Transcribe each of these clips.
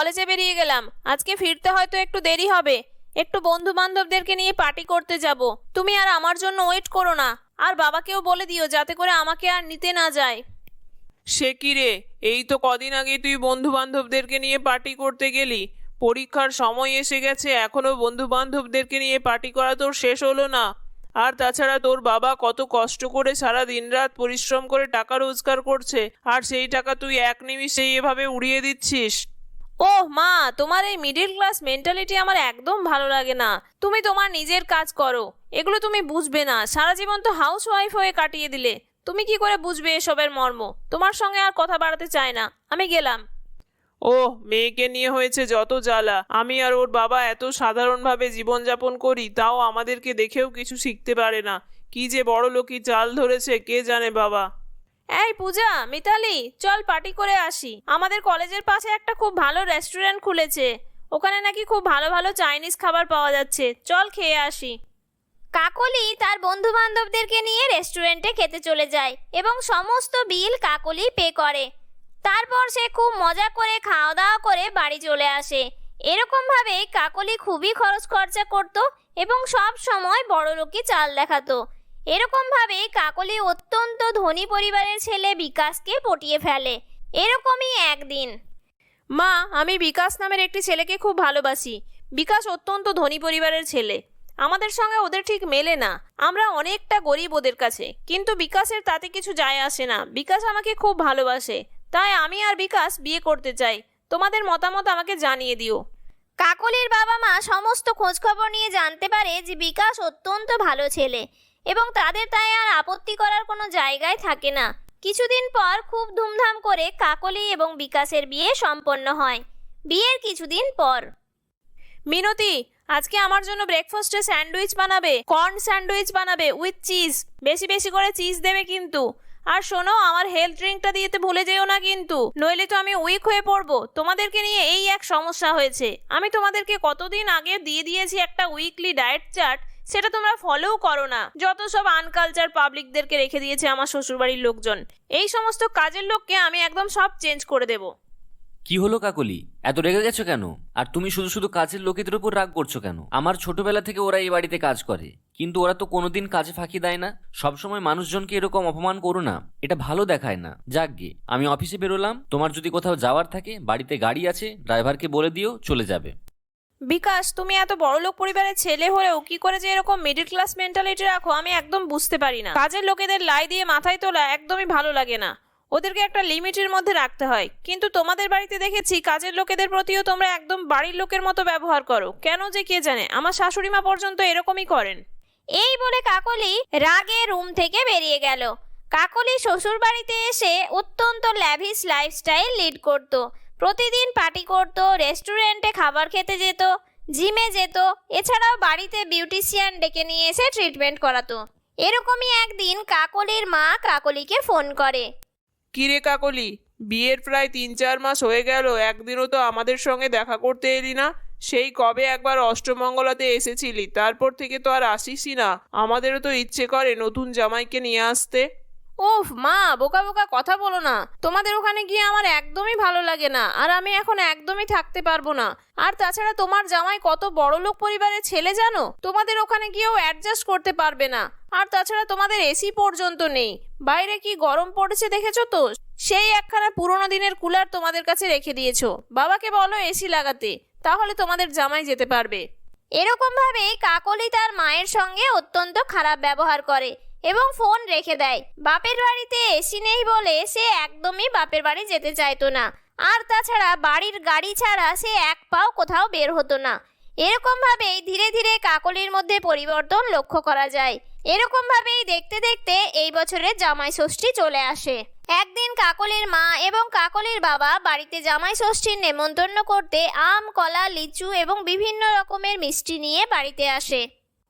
কলেজে বেরিয়ে গেলাম। আজকে ফিরতে হয়তো একটু দেরি হবে। একটু বন্ধু বান্ধবদেরকে নিয়ে পার্টি করতে যাব। তুমি আর আমার জন্য ওয়েট করো না। আর বাবাকেও বলে দিও যাতে করে আমাকে আর নিতে না যায়। সে কি রে, এই তো কদিন আগে তুই বন্ধু বান্ধবদেরকে নিয়ে পার্টি করতে গেলি। পরীক্ষার সময় এসে গেছে, এখনো বন্ধু বান্ধবদেরকে নিয়ে পার্টি করা তোর শেষ হলো না? আর তাছাড়া তোর বাবা কত কষ্ট করে সারা দিনরাত পরিশ্রম করে টাকা রোজগার করছে, আর সেই টাকা তুই এক নিমিষেই এভাবে উড়িয়ে দিচ্ছিস। ওহ মা, তোমার এই মিডিল ক্লাস মেন্টালিটি আমার একদম ভালো লাগে না। তুমি তোমার নিজের কাজ করো, এগুলো তুমি বুঝবে না। সারা জীবন তো হাউস ওয়াইফ হয়ে কাটিয়ে দিলে, তুমি কি করে বুঝবে এসবের মর্ম? তোমার সঙ্গে আর কথা বাড়াতে চাই না, আমি গেলাম। ওহ, মেয়েকে নিয়ে হয়েছে যত জ্বালা। আমি আর ওর বাবা এত সাধারণভাবে জীবনযাপন করি, তাও আমাদেরকে দেখেও কিছু শিখতে পারে না। কি যে বড় লোকই চাল ধরেছে কে জানে বাবা। এই পূজা, মিতালি, চল পার্টি করে আসি। আমাদের কলেজের পাশে একটা খুব ভালো রেস্টুরেন্ট খুলেছে, ওখানে নাকি খুব ভালো ভালো চাইনিজ খাবার পাওয়া যাচ্ছে। চল খেয়ে আসি। কাকলি তার বন্ধু বান্ধবদেরকে নিয়ে রেস্টুরেন্টে খেতে চলে যায় এবং সমস্ত বিল কাকলি পে করে। তারপর সে খুব মজা করে খাওয়া দাওয়া করে বাড়ি চলে আসে। এরকম ভাবে কাকলি খুবই খরচ খরচা করত এবং সব সময় বড়লোকি চাল দেখাতো। এরকম ভাবে কাকলি অত্যন্ত ধনী পরিবারের ছেলে বিকাশকে পটিয়ে ফেলে। এরকমই একদিন মা, আমি বিকাশ নামের একটি ছেলেকে খুব ভালোবাসি। বিকাশ অত্যন্ত ধনী পরিবারের ছেলে। আমাদের সঙ্গে ওদের ঠিক মেলে না। আমরা অনেকটা গরিব ওদের কাছে, কিন্তু বিকাশের তাতে কিছু যায় আসে না। বিকাশ আমাকে খুব ভালোবাসে, তাই আমি আর বিকাশ বিয়ে করতে চাই। তোমাদের মতামত আমাকে জানিয়ে দিও। কাকলির বাবা মা সমস্ত খোঁজখবর নিয়ে জানতে পারে যে বিকাশ অত্যন্ত ভালো ছেলে এবং তাদের তাই আর আপত্তি করার কোনো জায়গায় থাকে না। কিছুদিন পর খুব ধুমধাম করে কাকলি এবং বিকাশের বিয়ে সম্পন্ন হয়। বিয়ের কিছুদিন পর মিনতি, আজকে আমার জন্য ব্রেকফাস্টে স্যান্ডউইচ বানাবে, কর্ন স্যান্ডউইচ বানাবে উইথ চিজ। বেশি বেশি করে চিজ দেবে কিন্তু। আর শোনো, আমার হেলথ ড্রিঙ্কটা দিতে ভুলে যেও না কিন্তু, নইলে তো আমি উইক হয়ে পড়বো। তোমাদেরকে নিয়ে এই এক সমস্যা হয়েছে। আমি তোমাদেরকে কতদিন আগে দিয়ে দিয়েছি একটা উইকলি ডায়েট চার্ট, সেটা তোমরা ফলোও করো না। যত সব আনকালচার পাবলিকদেরকে রেখে দিয়েছে আমার শ্বশুরবাড়ির লোকজন। এই সমস্ত কাজের লোককে আমি একদম সব চেঞ্জ করে দেবো। কি হলো কাকলি, এত রেগে গেছো কেন? আর তুমি শুধু শুধু কাজের লোকেদের উপর রাগ করছো কেন? আমার ছোটবেলা থেকে ওরা এই বাড়িতে কাজ করে, কিন্তু ওরা তো কোনোদিন কাজে ফাঁকি দেয় না। সবসময় মানুষজনকে এরকম অপমান করো না, এটা ভালো দেখায় না। যাক গে, আমি অফিসে বেরোলাম। তোমার যদি কোথাও যাওয়ার থাকে, বাড়িতে গাড়ি আছে, ড্রাইভারকে বলে দিও, চলে যাবে। বিকাশ, তুমি এত বড়লোক পরিবারের ছেলে হলেও কি করে যে এরকম মিডল ক্লাস মেন্টালিটি রাখো আমি একদম বুঝতে পারি না। কাজের লোকেদের লাই দিয়ে মাথায় তোলা একদমই ভালো লাগে না। ওদেরকে একটা লিমিটের মধ্যে রাখতে হয়। কিন্তু তোমাদের বাড়িতে দেখেছি কাজের লোকেদের প্রতিও তোমরা একদম বাড়ির লোকের মতো ব্যবহার করো। কেন যে কে জানে, আমার শাশুড়ি মা পর্যন্ত এরকমই করেন। এই বলে কাকলি রাগে রুম থেকে বেরিয়ে গেল। কাকলি শ্বশুর বাড়িতে এসে অত্যন্ত ল্যাভিশ লাইফস্টাইল লিড করত। প্রতিদিন পার্টি করত, রেস্টুরেন্টে খাবার খেতে যেত, জিমে যেত, এছাড়াও বাড়িতে বিউটিশিয়ান ডেকে নিয়ে এসে ট্রিটমেন্ট করাতো। এরকমই একদিন কাকলির মা কাকলিকে ফোন করে। কিরে কাকলি, বিয়ের প্রায় 3-4 মাস হয়ে গেল, একদিনও তো আমাদের সঙ্গে দেখা করতে এলি না। সেই কবে একবার অষ্টমঙ্গলাতে এসেছিলি, তারপর থেকে তো আর আসিসই না। আমাদেরও তো ইচ্ছে করে নতুন জামাইকে নিয়ে আসতে। ওফ মা, বোকা বোকা কথা বলো না। তোমাদের ওখানে গিয়ে আমার একদমই ভালো লাগে না, আর আমি এখন একদমই থাকতে পারবো না। আর তাছাড়া তোমার জামাই কত বড়লোক পরিবারের ছেলে জানো, তোমাদের ওখানে গিয়েও অ্যাডজাস্ট করতে পারবে না। আর তাছাড়া তোমাদের এসি পর্যন্ত নেই। বাইরে কি গরম পড়েছে দেখেছো তো? সেই একখানা পুরোনো দিনের কুলার তোমাদের কাছে রেখে দিয়েছো। বাবাকে বলো এসি লাগাতে, তাহলে তোমাদের জামাই যেতে পারবে। এরকম ভাবে কাকলি তার মায়ের সঙ্গে অত্যন্ত খারাপ ব্যবহার করে এবং ফোন রেখে দেয়। বাপের বাড়িতে এসি নেই বলে সে একদমই বাপের বাড়ি যেতে চাইতো না। আর তাছাড়া বাড়ির গাড়ি ছাড়া সে এক পাও কোথাও বের হতো না। এরকম ভাবেই ধীরে ধীরে কাকলির মধ্যে পরিবর্তন লক্ষ্য করা যায়। এরকম ভাবেই দেখতে দেখতে এই বছরের জামাই ষষ্ঠী চলে আসে। একদিন কাকলির মা এবং কাকলির বাবা বাড়িতে জামাই ষষ্ঠীর নেমন্তন্ন করতে আম, কলা, লিচু এবং বিভিন্ন রকমের মিষ্টি নিয়ে বাড়িতে আসে।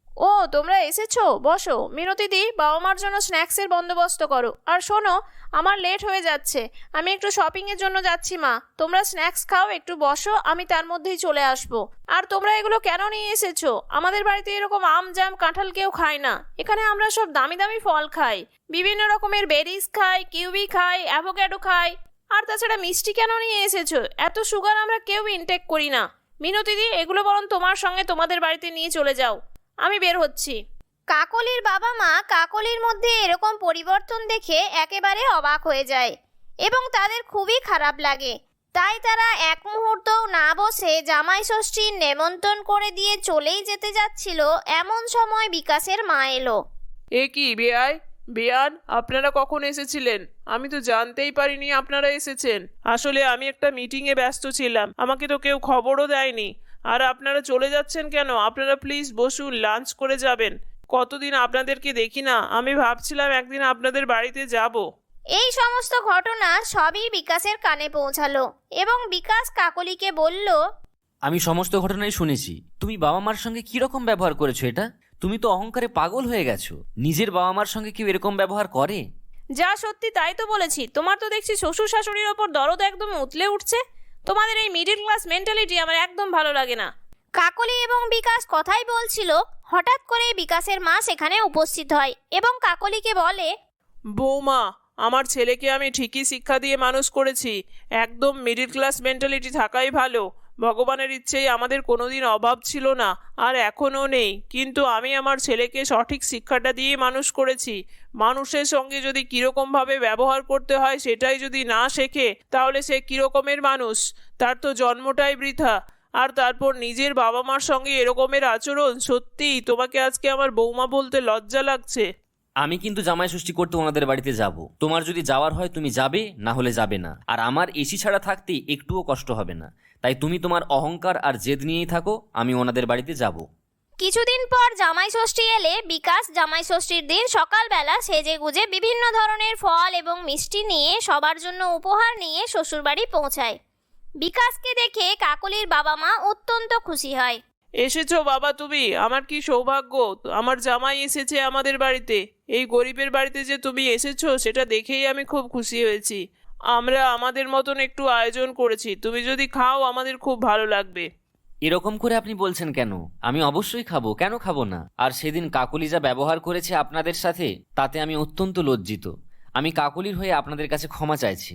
ও, তোমরা এসেছো, বসো। মিনতি দি, বাবা মার জন্য স্ন্যাক্সের বন্দোবস্ত করো। আর শোনো, আমার লেট হয়ে যাচ্ছে, আমি একটু শপিং এর জন্য যাচ্ছি। মা, তোমরা স্ন্যাক্স খাও, একটু বসো, আমি তার মধ্যেই চলে আসবো। আর তোমরা এগুলো কেন নিয়ে এসেছো? আমাদের বাড়িতে এরকম আম, জাম, কাঁঠাল কেউ খায় না। এখানে আমরা সব দামি দামি ফল খাই, বিভিন্ন রকমের বেরিজ খাই, কিউবি খাই, অ্যাভোক্যাডো খাই। আর তাছাড়া মিষ্টি কেন নিয়ে এসেছো? এত সুগার আমরা কেউ ইনটেক করি না। মিনতিদি, এগুলো বরং তোমার সঙ্গে তোমাদের বাড়িতে নিয়ে চলে যাও। আমি বের হচ্ছি। কাকলির বাবা মা কাকলির মধ্যে এরকম পরিবর্তন দেখে একেবারে অবাক হয়ে যায় এবং তাদের খুবই খারাপ লাগে। তাই তারা এক মুহূর্তও না বসে জামাই ষষ্ঠীর নেমন্তন্ন করে দিয়ে চলেই যেতে যাচ্ছিল, এমন সময় বিকাশের মা এলো। এ কি বেয়ান, আপনারা কখন এসেছিলেন? আমি তো জানতেই পারিনি আপনারা এসেছেন। আসলে আমি একটা মিটিংয়ে ব্যস্ত ছিলাম, আমাকে তো কেউ খবরও দেয়নি। আর আপনারা চলে যাচ্ছেন কেন? আপনারা প্লিজ বসুন, লাঞ্চ করে যাবেন। কতদিন আপনাদেরকে দেখি না, আমি ভাবছিলাম একদিন আপনাদের বাড়িতে যাব। এই সমস্ত ঘটনা সবই বিকাশের কানে পৌঁছালো এবং বিকাশ কাকলিকে বলল, আমি সমস্ত ঘটনাই শুনেছি। তুমি বাবা মার সঙ্গে কি রকম ব্যবহার করেছো এটা? তুমি তো অহংকারে পাগল হয়ে গেছো। নিজের বাবা মার সঙ্গে কেউ এরকম ব্যবহার করে? যা সত্যি তাই তো বলেছি। তোমার তো দেখছি শ্বশুর শাশুড়ির ওপর দরদ একদম উতলে উঠছে। তোমাদের এই মিডল ক্লাস মেন্টালিটি আমার একদম ভালো লাগে না। কাকলি এবং বিকাশ কথাই বলছিল, হঠাৎ করে বিকাশের মা সেখানে উপস্থিত হয় এবং কাকলিকে বলে, বৌমা, আমার ছেলেকে আমি ঠিকই শিক্ষা দিয়ে মানুষ করেছি। একদম মিডল ক্লাস মেন্টালিটি থাকাই ভালো। ভগবানের ইচ্ছেই আমাদের কোনোদিন অভাব ছিল না, আর এখনও নেই। কিন্তু আমি আমার ছেলেকে সঠিক শিক্ষাটা দিয়ে মানুষ করেছি। মানুষের সঙ্গে যদি কীরকমভাবে ব্যবহার করতে হয় সেটাই যদি না শেখে, তাহলে সে কীরকমের মানুষ? তার তো জন্মটাই বৃথা। আর তারপর নিজের বাবা মার সঙ্গে এরকমের আচরণ, সত্যিই তোমাকে আজকে আমার বৌমা বলতে লজ্জা লাগছে। আমি কিন্তু জামাই ষষ্ঠী করতে ওনাদের বাড়িতে যাব। তোমার যদি যাওয়ার হয় তুমি যাবে, না হলে যাবে না। আর আমার এসি ছাড়া থাকতে একটুও কষ্ট হবে না। তাই তুমি তোমার অহংকার আর জেদ নিয়েই থাকো, আমি ওনাদের বাড়িতে যাব। কিছুদিন পর জামাই ষষ্ঠী এলে বিকাশ জামাই ষষ্ঠীর দিন সকালবেলা সেজে গুজে বিভিন্ন ধরনের ফল এবং মিষ্টি নিয়ে সবার জন্য উপহার নিয়ে শ্বশুরবাড়ি পৌঁছায়। বিকাশকে দেখে কাকলির বাবা মা অত্যন্ত খুশি হয়। এসেছো বাবা তুমি, আমার কি সৌভাগ্য। আমার জামাই এসেছে আমাদের বাড়িতে। এই গরিবের বাড়িতে যে তুমি এসেছো সেটা দেখেই আমি খুব খুশি হয়েছি। আমরা আমাদের মতন একটু আয়োজন করেছি, তুমি যদি খাও আমাদের খুব ভালো লাগবে। এরকম করে আপনি বলছেন কেন? আমি অবশ্যই খাবো, কেন খাবো না? আর সেদিন কাকলি যা ব্যবহার করেছে আপনাদের সাথে, তাতে আমি অত্যন্ত লজ্জিত। আমি কাকলির হয়ে আপনাদের কাছে ক্ষমা চাইছি।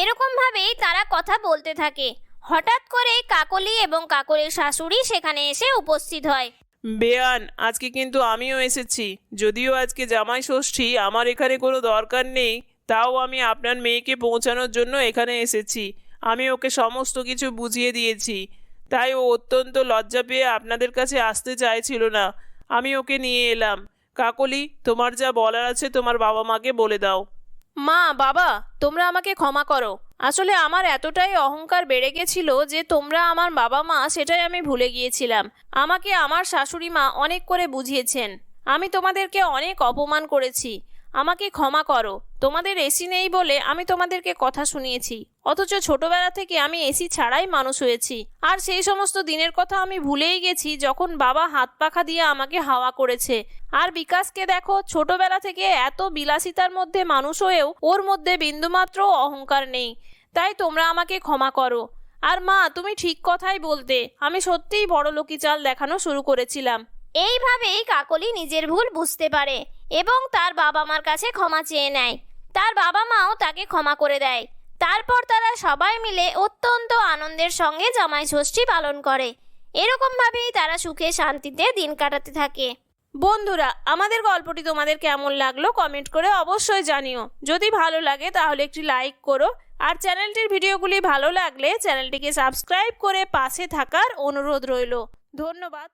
এরকম ভাবেই তারা কথা বলতে থাকে। হঠাৎ করে কাকলি এবং কাকলির শাশুড়ি সেখানে এসে উপস্থিত হয়। বেয়ান, আজকে কিন্তু আমিও এসেছি। যদিও আজকে জামাই ষষ্ঠী, আমার এখানে কোনো দরকার নেই, তাও আমি আপনার মেয়েকে পৌঁছানোর জন্য এখানে এসেছি। আমি ওকে সমস্ত কিছু বুঝিয়ে দিয়েছি, তাই ও অত্যন্ত লজ্জা পেয়ে আপনাদের কাছে আসতে চাইছিল না। আমি ওকে নিয়ে এলাম। কাকলি, তোমার যা বলার আছে তোমার বাবা মাকে বলে দাও। মা, বাবা, তোমরা আমাকে ক্ষমা করো। আসলে আমার এতটাই অহংকার বেড়ে গেছিল যে তোমরা আমার বাবা মা সেটাই আমি ভুলে গিয়েছিলাম। আমাকে আমার শাশুড়ি মা অনেক করে বুঝিয়েছেন। আমি তোমাদেরকে অনেক অপমান করেছি। আমাকে ক্ষমা করো। তোমাদের এসি নেই বলে আমি তোমাদেরকে কথা শুনিয়েছি, অথচ ছোটবেলা থেকে আমি এসি ছাড়াই মানুষ হয়েছি। আর সেই সমস্ত দিনের কথা আমি ভুলেই গেছি যখন বাবা হাত পাখা দিয়ে আমাকে হাওয়া করেছে। আর বিকাশকে দেখো, ছোটবেলা থেকে এত বিলাসিতার মধ্যে মানুষ হয়েও ওর মধ্যে বিন্দুমাত্র অহংকার নেই। তাই তোমরা আমাকে ক্ষমা করো। আর মা, তুমি ঠিক কথাই বলতে, আমি সত্যিই বড়লোকি চাল দেখানো শুরু করেছিলাম। এইভাবেই কাকলি নিজের ভুল বুঝতে পারে এবং তার বাবা মার কাছে ক্ষমা চেয়ে নেয়। তার বাবা মাও তাকে ক্ষমা করে দেয়। তারপর তারা সবাই মিলে অত্যন্ত আনন্দের সঙ্গে জামাই ষষ্ঠী পালন করে। এরকমভাবেই তারা সুখে শান্তিতে দিন কাটাতে থাকে। বন্ধুরা, আমাদের গল্পটি তোমাদের কেমন লাগলো কমেন্ট করে অবশ্যই জানিও। যদি ভালো লাগে তাহলে একটি লাইক করো। আর চ্যানেলটির ভিডিওগুলি ভালো লাগলে চ্যানেলটিকে সাবস্ক্রাইব করে পাশে থাকার অনুরোধ রইল। ধন্যবাদ।